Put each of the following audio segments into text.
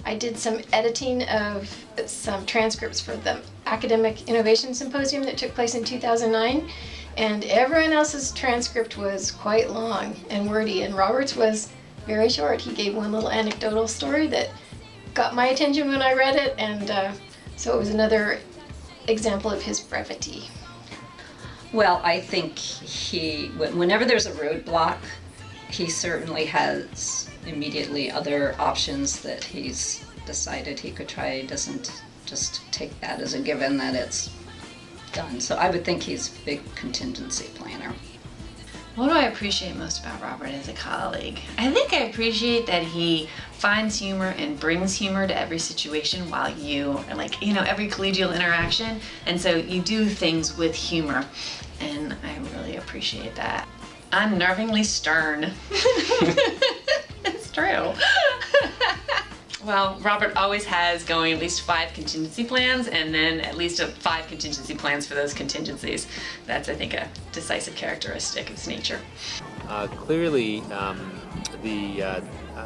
I did some editing of some transcripts for the Academic Innovation Symposium that took place in 2009, and everyone else's transcript was quite long and wordy, and Robert's was very short. He gave one little anecdotal story that got my attention when I read it, and so it was another example of his brevity. Well, I think whenever there's a roadblock, he certainly has immediately other options that he's decided he could try. He doesn't just take that as a given that it's done. So I would think he's a big contingency planner. What do I appreciate most about Robert as a colleague? I think I appreciate that he finds humor and brings humor to every situation while you are every collegial interaction. And so you do things with humor. And I really appreciate that. Unnervingly stern. It's true. Well, Robert always has going at least 5 contingency plans, and then at least 5 contingency plans for those contingencies. That's, I think, a decisive characteristic of his nature. Clearly,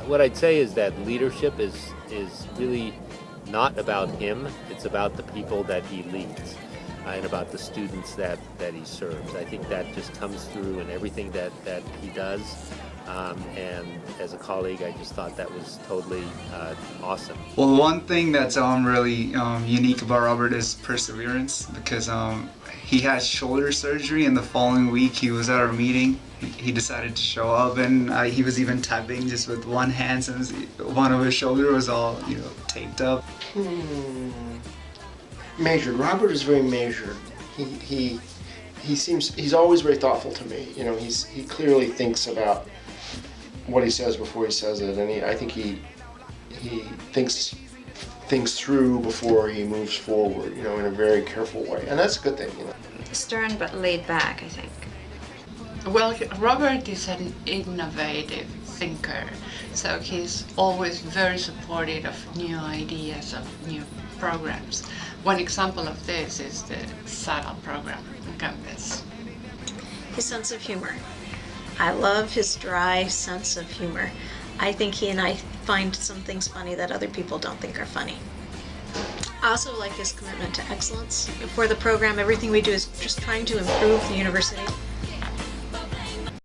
what I'd say is that leadership is really not about him. It's about the people that he leads and about the students that he serves. I think that just comes through in everything that he does. And as a colleague, I just thought that was totally awesome. Well, one thing that's really unique about Robert is perseverance, because he had shoulder surgery, and the following week he was at our meeting. He decided to show up, and he was even typing just with one hand since one of his shoulder was all taped up. Measured. Robert is very measured. He's always very thoughtful to me. He clearly thinks about what he says before he says it, and I think he thinks things through before he moves forward, in a very careful way, and that's a good thing. Stern but laid back, I think. Well, Robert is an innovative thinker, so he's always very supportive of new ideas, of new programs. One example of this is the SADA program on campus. His sense of humor. I love his dry sense of humor. I think he and I find some things funny that other people don't think are funny. I also like his commitment to excellence. For the program, everything we do is just trying to improve the university.